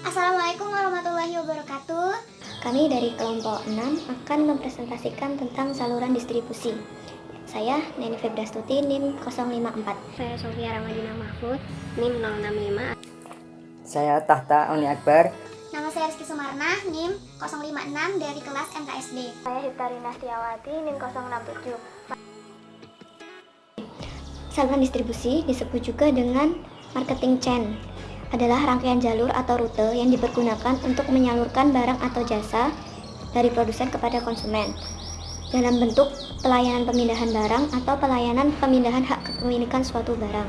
Assalamualaikum warahmatullahi wabarakatuh. Kami dari kelompok 6 akan mempresentasikan tentang saluran distribusi. Saya Neni Febrastuti, NIM 054. Saya Sofia Ramadina Mahfud, NIM 065. Saya Tahta Uni Akbar. Nama saya Rizky Sumarna, NIM 056 dari kelas MKSD. Saya Hiftarina Setiawati, NIM 067. Saluran distribusi disebut juga dengan marketing chain. Adalah rangkaian jalur atau rute yang dipergunakan untuk menyalurkan barang atau jasa dari produsen kepada konsumen dalam bentuk pelayanan pemindahan barang atau pelayanan pemindahan hak kepemilikan suatu barang.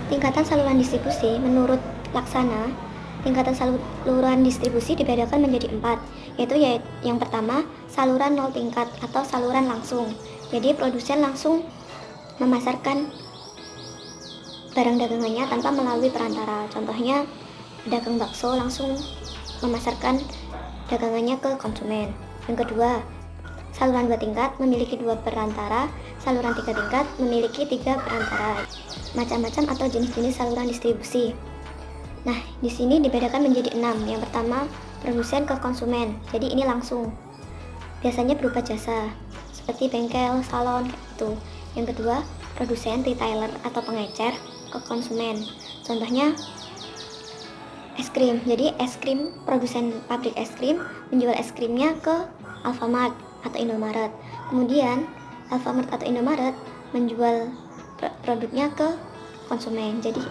Tingkatan saluran distribusi menurut Laksana, tingkatan saluran distribusi dibedakan menjadi 4, yaitu yang pertama saluran 0 tingkat atau saluran langsung. Jadi produsen langsung memasarkan barang dagangannya tanpa melalui perantara. Contohnya, pedagang bakso langsung memasarkan dagangannya ke konsumen. Yang kedua, saluran 2 tingkat memiliki 2 perantara, saluran 3 tingkat memiliki 3 perantara. Macam-macam atau jenis-jenis saluran distribusi. Nah, di sini dibedakan menjadi 6. Yang pertama, produsen ke konsumen. Jadi ini langsung. Biasanya berupa jasa, seperti bengkel, salon, gitu. Yang kedua, produsen, retailer atau pengecer ke konsumen. Contohnya es krim. Jadi es krim, produsen pabrik es krim menjual es krimnya ke Alfamart atau Indomaret. Kemudian Alfamart atau Indomaret menjual produknya ke konsumen. Jadi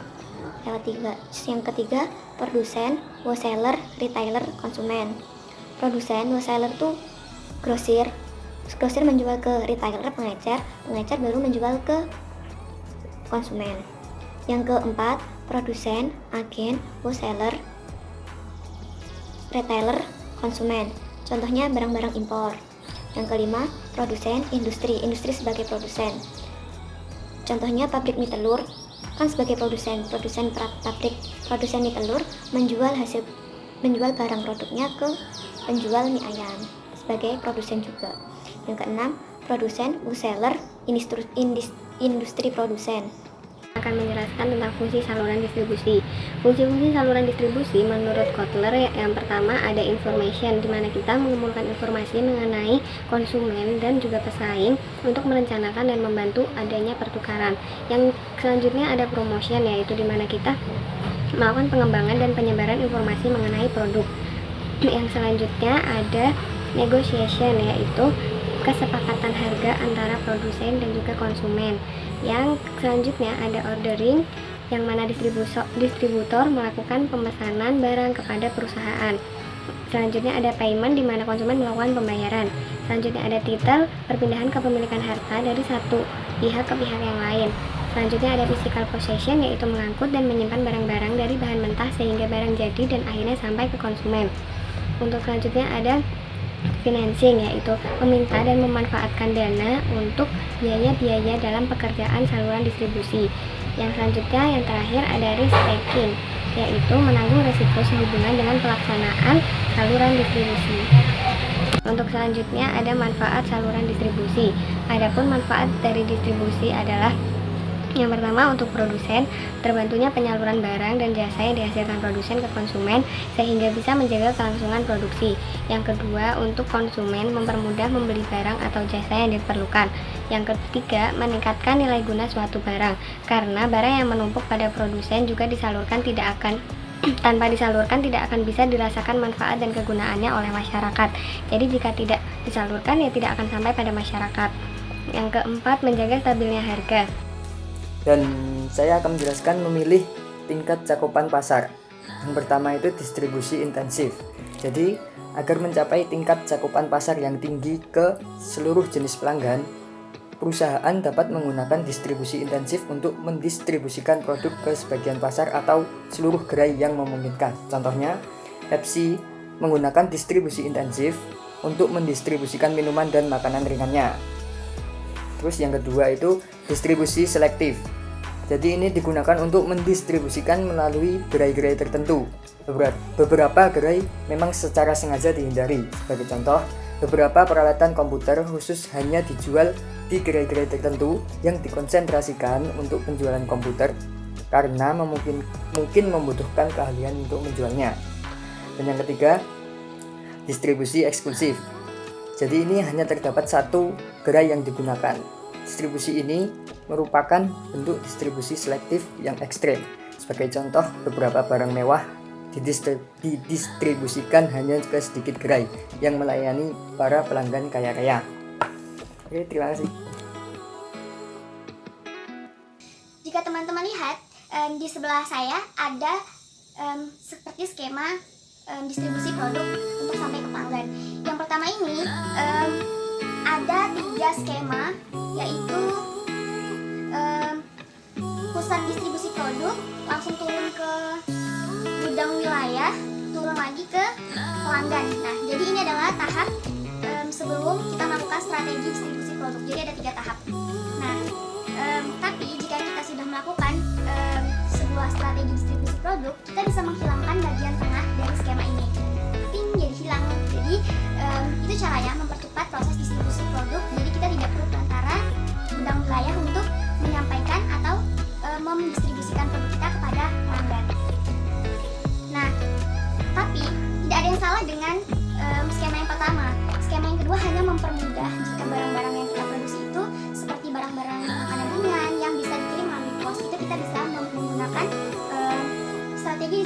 lewat 3. Yang ketiga, produsen, wholesaler, retailer, konsumen. Produsen, wholesaler tuh grosir. Grosir menjual ke retailer, pengecer baru menjual ke konsumen. Yang keempat, produsen, agen, wholesaler, retailer, konsumen. Contohnya barang-barang impor. Yang kelima, produsen, industri sebagai produsen. Contohnya pabrik mie telur kan sebagai produsen pabrik produsen mie telur menjual barang produknya ke penjual mie ayam sebagai produsen juga. Yang keenam, produsen, wholesaler, industri produsen. Akan menjelaskan tentang fungsi saluran distribusi. Fungsi-fungsi saluran distribusi menurut Kotler yang pertama ada information, di mana kita mengumpulkan informasi mengenai konsumen dan juga pesaing untuk merencanakan dan membantu adanya pertukaran. Yang selanjutnya ada promotion, yaitu di mana kita melakukan pengembangan dan penyebaran informasi mengenai produk. Yang selanjutnya ada negotiation, yaitu kesepakatan harga antara produsen dan juga konsumen. Yang selanjutnya ada ordering, yang mana distributor melakukan pemesanan barang kepada perusahaan. Selanjutnya ada payment, di mana konsumen melakukan pembayaran. Selanjutnya ada title, perpindahan kepemilikan harta dari satu pihak ke pihak yang lain. Selanjutnya ada physical possession, yaitu mengangkut dan menyimpan barang-barang dari bahan mentah sehingga barang jadi dan akhirnya sampai ke konsumen. Untuk selanjutnya ada financing, yaitu meminta dan memanfaatkan dana untuk biaya-biaya dalam pekerjaan saluran distribusi. Yang selanjutnya, yang terakhir ada risk taking, yaitu menanggung resiko sehubungan dengan pelaksanaan saluran distribusi. Untuk selanjutnya ada manfaat saluran distribusi. Adapun manfaat dari distribusi adalah yang pertama, untuk produsen, terbantunya penyaluran barang dan jasa yang dihasilkan produsen ke konsumen sehingga bisa menjaga kelangsungan produksi. Yang kedua, untuk konsumen, mempermudah membeli barang atau jasa yang diperlukan. Yang ketiga, meningkatkan nilai guna suatu barang karena barang yang menumpuk pada produsen juga disalurkan tanpa disalurkan tidak akan bisa dirasakan manfaat dan kegunaannya oleh masyarakat. Jadi jika tidak disalurkan ya tidak akan sampai pada masyarakat. Yang keempat, menjaga stabilnya harga. Dan saya akan menjelaskan memilih tingkat cakupan pasar. Yang pertama itu distribusi intensif. Jadi agar mencapai tingkat cakupan pasar yang tinggi ke seluruh jenis pelanggan, perusahaan dapat menggunakan distribusi intensif untuk mendistribusikan produk ke sebagian pasar atau seluruh gerai yang memungkinkan. Contohnya, Pepsi menggunakan distribusi intensif untuk mendistribusikan minuman dan makanan ringannya. Terus yang kedua itu distribusi selektif. Jadi ini digunakan untuk mendistribusikan melalui gerai-gerai tertentu. Beberapa gerai memang secara sengaja dihindari. Sebagai contoh, beberapa peralatan komputer khusus hanya dijual di gerai-gerai tertentu yang dikonsentrasikan untuk penjualan komputer karena mungkin membutuhkan keahlian untuk menjualnya. Dan yang ketiga, distribusi eksklusif. Jadi ini hanya terdapat satu gerai yang digunakan. Distribusi ini merupakan bentuk distribusi selektif yang ekstrem. Sebagai contoh, beberapa barang mewah didistribusikan hanya ke sedikit gerai yang melayani para pelanggan kaya raya. Oke, terima kasih. Jika teman-teman lihat, di sebelah saya ada seperti skema distribusi produk untuk sampai ke pelanggan. Yang pertama ini ada 3 skema, yaitu pusat distribusi produk, langsung turun ke gudang wilayah, turun lagi ke pelanggan. Nah, jadi ini adalah tahap sebelum kita melakukan strategi distribusi produk. Jadi ada 3 tahap. Nah, tapi jika kita sudah melakukan sebuah strategi distribusi produk, kita bisa menghilangkan bagian tengah dari skema ini. Ping, jadi hilang. Jadi itu caranya mempercepat proses distribusi produk. Jadi kita tidak perlu ke antara gudang wilayah untuk menyampaikan atau mendistribusikan produk kita kepada pelanggan. Nah, tapi tidak ada yang salah dengan skema yang pertama. Skema yang kedua hanya mempermudah jika barang-barang yang kita produksi itu seperti barang-barang makanan ringan yang bisa dikirim melalui pos. Itu kita bisa menggunakan strategi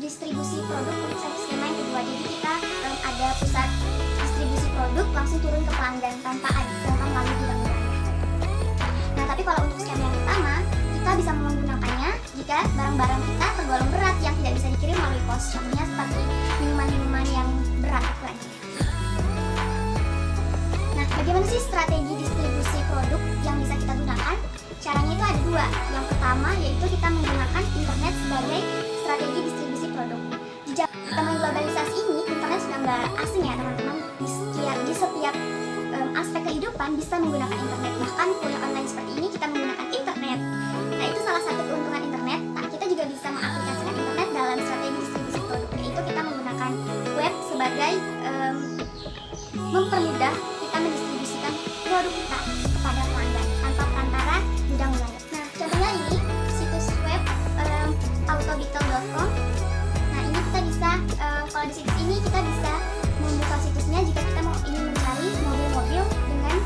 distribusi produk untuk skema yang kedua. Jadi kita ada pusat distribusi produk langsung turun ke pelanggan tanpa melalui gudang wilayah. Nah, tapi kalau untuk skema yang pertama, kita bisa menggunakannya jika barang-barang kita tergolong berat yang tidak bisa dikirim melalui pos. Contohnya seperti minuman-minuman yang berat ukurannya. Nah, bagaimana sih strategi distribusi produk yang bisa kita gunakan? Caranya itu ada 2. Yang pertama yaitu kita menggunakan internet sebagai strategi distribusi produk. Di zaman globalisasi ini, internet sudah nggak asing ya teman-teman. Di setiap aspek kehidupan bisa menggunakan internet. Bahkan kuliah online seperti ini kita menggunakan internet. Nah, itu salah satu keuntungan internet. Nah, kita juga bisa mengaplikasikan internet dalam strategi distribusi produk, yaitu kita menggunakan web sebagai mempermudah kita mendistribusikan produk kita kepada pelanggan tanpa perantara gudang wilayah. Nah, contohnya ini situs web autobitel.com. Nah, ini kita bisa kalau di situs ini kita bisa membuka situsnya jika kita ingin mencari mobil-mobil dengan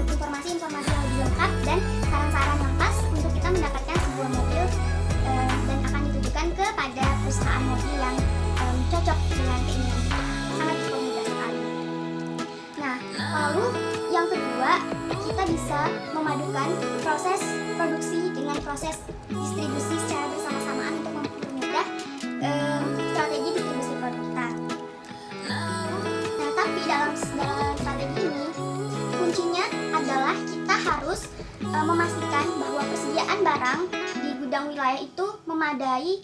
informasi-informasi yang lebih lengkap dan saran-saran yang pas untuk kita mendapatkan sebuah mobil dan akan ditujukan kepada perusahaan mobil yang cocok dengan keinginan kita. Sangat mudah sekali. Nah, lalu yang kedua, kita bisa memadukan proses produksi dengan proses distribusi secara bersama-samaan untuk mempermudah strategi distribusi produk kita. Nah, tapi dalam strategi ini kuncinya adalah kita harus memastikan bahwa persediaan barang di gudang wilayah itu memadai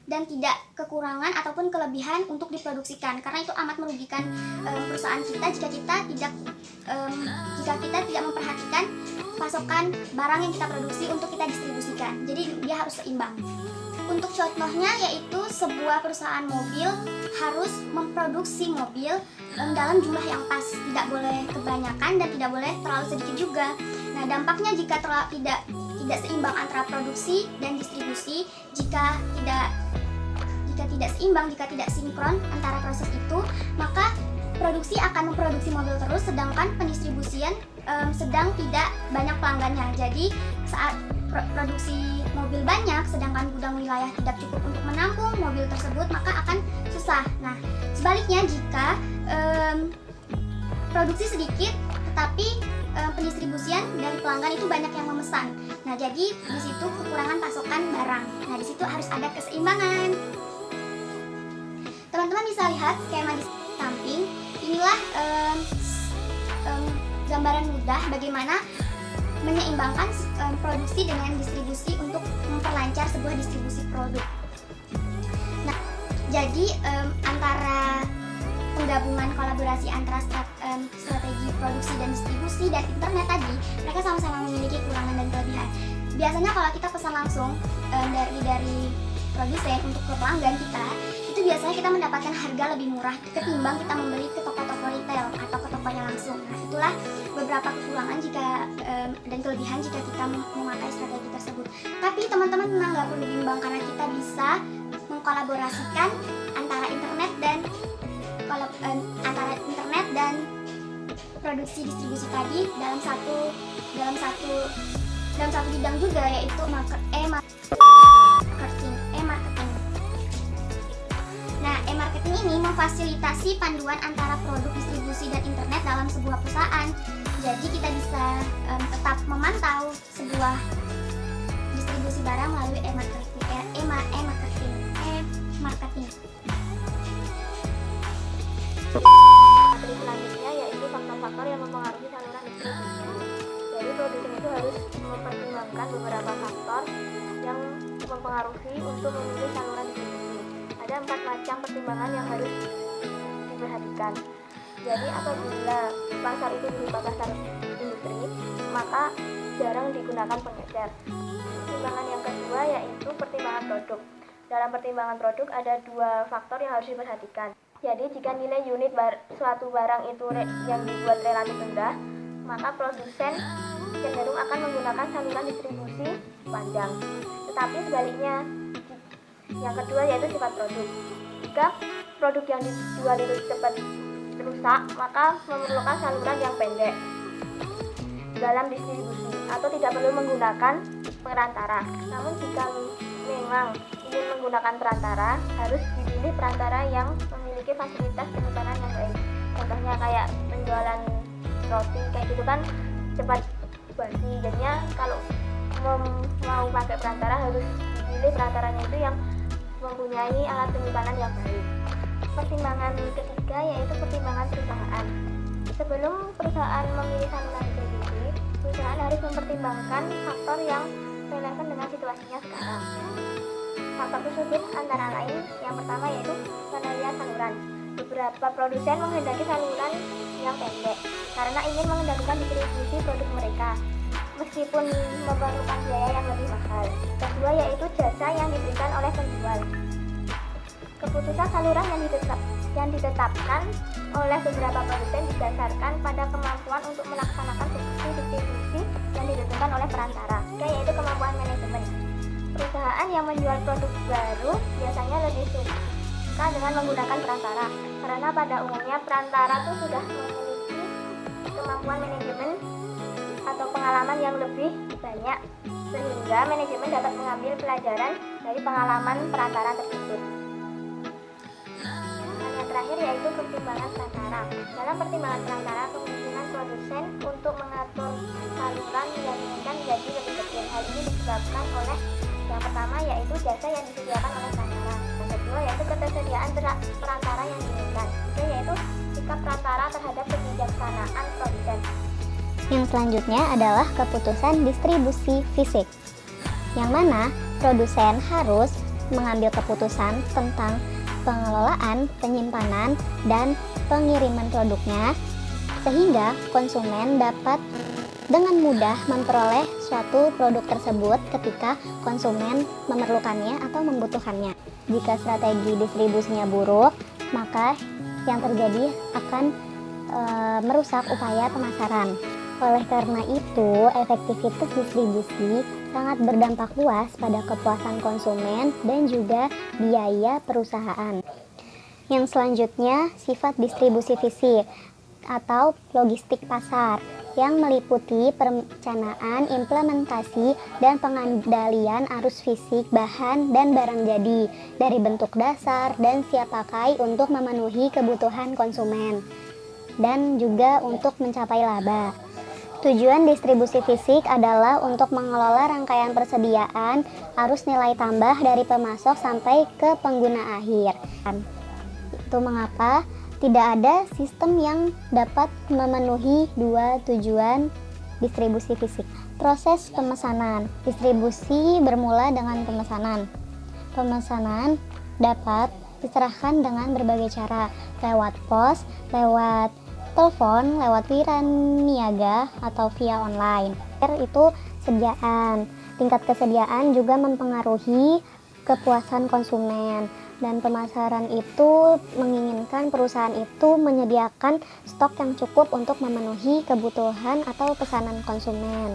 dan tidak kekurangan ataupun kelebihan untuk diproduksikan, karena itu amat merugikan perusahaan kita jika kita tidak memperhatikan pasokan barang yang kita produksi untuk kita distribusikan. Jadi dia harus seimbang. Untuk contohnya yaitu sebuah perusahaan mobil harus memproduksi mobil dalam jumlah yang pas, tidak boleh kebanyakan dan tidak boleh terlalu sedikit juga. Nah, dampaknya jika tidak seimbang antara produksi dan distribusi, jika tidak seimbang, jika tidak sinkron antara proses itu, maka produksi akan memproduksi mobil terus, sedangkan pendistribusian sedang tidak banyak pelanggannya. Jadi saat produksi mobil banyak, sedangkan gudang wilayah tidak cukup untuk menampung mobil tersebut, maka akan susah. Nah, sebaliknya jika produksi sedikit, tetapi pendistribusian dari pelanggan itu banyak yang memesan. Nah, jadi di situ kekurangan pasokan barang. Nah, di situ harus ada keseimbangan. Teman-teman bisa lihat skema di samping. Inilah gambaran mudah bagaimana menyeimbangkan produksi dengan distribusi untuk memperlancar sebuah distribusi produk. Nah, jadi antara penggabungan kolaborasi antara strategi produksi dan distribusi dan internet tadi, mereka sama-sama memiliki kekurangan dan kelebihan. Biasanya kalau kita pesan langsung dari produsen untuk ke pelanggan kita, itu biasanya biasanya kita mendapatkan harga lebih murah ketimbang kita membeli ke toko-toko retail atau ke tokonya langsung. Nah, itulah beberapa kekurangan dan kelebihan jika kita memakai strategi tersebut. Tapi teman-teman tenang, nggak perlu bimbang karena kita bisa mengkolaborasikan antara internet dan produksi distribusi tadi dalam satu bidang juga, yaitu marketing. Nah, e-marketing ini memfasilitasi panduan antara produk distribusi dan internet dalam sebuah perusahaan. Jadi kita bisa tetap memantau sebuah distribusi barang melalui e-marketing. Materi selanjutnya yaitu faktor-faktor yang mempengaruhi saluran distribusi. Jadi produsen itu harus mempertimbangkan beberapa faktor yang mempengaruhi untuk memilih saluran distribusi. Ada 4 macam pertimbangan yang harus diperhatikan. Jadi apabila pasar itu berupa pasar industri, maka jarang digunakan pengecer. Pertimbangan yang kedua yaitu pertimbangan produk. Dalam pertimbangan produk ada 2 faktor yang harus diperhatikan. Jadi jika nilai unit suatu barang itu yang dibuat relatif rendah, maka produsen cenderung akan menggunakan saluran distribusi panjang. Tetapi sebaliknya, yang kedua yaitu sifat produk. Jika produk yang dijual itu cepat rusak, maka memerlukan saluran yang pendek dalam distribusi atau tidak perlu menggunakan perantara. Namun jika memang ingin menggunakan perantara, harus dipilih perantara yang memiliki fasilitas penyimpanan yang baik. Contohnya kayak penjualan roti kayak gitu kan cepat basi. Jadinya kalau mau pakai perantara harus dipilih perantaranya itu yang mempunyai alat penyimpanan yang baik. Pertimbangan ketiga yaitu pertimbangan perusahaan. Sebelum perusahaan memilih saluran distribusi, perusahaan harus mempertimbangkan faktor yang relevan dengan situasinya sekarang. Faktor tersebut antara lain yang pertama yaitu penilaian saluran. Beberapa produsen menghendaki saluran yang pendek karena ingin mengendalikan distribusi produk mereka, meskipun memerlukan biaya yang lebih mahal. Kedua yaitu jasa yang diberikan oleh penjual. Keputusan saluran yang ditetapkan oleh beberapa produsen didasarkan pada kemampuan untuk melaksanakan fungsi distribusi yang ditentukan oleh perantara, yaitu kemampuan manajemen. Perusahaan yang menjual produk baru biasanya lebih suka dengan menggunakan perantara, karena pada umumnya perantara itu sudah memiliki kemampuan manajemen atau pengalaman yang lebih banyak, sehingga manajemen dapat mengambil pelajaran dari pengalaman perantara tersebut. Dan yang terakhir yaitu pertimbangan perantara. Dalam pertimbangan perantara, kemungkinan produsen untuk mengatur saluran yang diinginkan menjadi lebih kecil. Hal ini disebabkan oleh yang pertama yaitu jasa yang disediakan oleh perantara. Yang kedua yaitu ketersediaan perantara yang diinginkan. Ketiga yaitu sikap perantara terhadap kebijaksanaan produsen. Yang selanjutnya adalah keputusan distribusi fisik, yang mana produsen harus mengambil keputusan tentang pengelolaan, penyimpanan, dan pengiriman produknya, sehingga konsumen dapat dengan mudah memperoleh suatu produk tersebut ketika konsumen memerlukannya atau membutuhkannya. Jika strategi distribusinya buruk, maka yang terjadi akan merusak upaya pemasaran. Oleh karena itu, efektivitas distribusi sangat berdampak luas pada kepuasan konsumen dan juga biaya perusahaan. Yang selanjutnya, sifat distribusi fisik atau logistik pasar, yang meliputi perencanaan, implementasi, dan pengendalian arus fisik bahan dan barang jadi dari bentuk dasar dan siap pakai untuk memenuhi kebutuhan konsumen dan juga untuk mencapai laba. Tujuan distribusi fisik adalah untuk mengelola rangkaian persediaan arus nilai tambah dari pemasok sampai ke pengguna akhir. Itu mengapa tidak ada sistem yang dapat memenuhi dua tujuan distribusi fisik. Proses pemesanan. Distribusi bermula dengan pemesanan. Pemesanan dapat diserahkan dengan berbagai cara, lewat pos, lewat telepon, lewat wiraniaga, atau via online. Itu sediaan. Tingkat kesediaan juga mempengaruhi kepuasan konsumen. Dan pemasaran itu menginginkan perusahaan itu menyediakan stok yang cukup untuk memenuhi kebutuhan atau pesanan konsumen.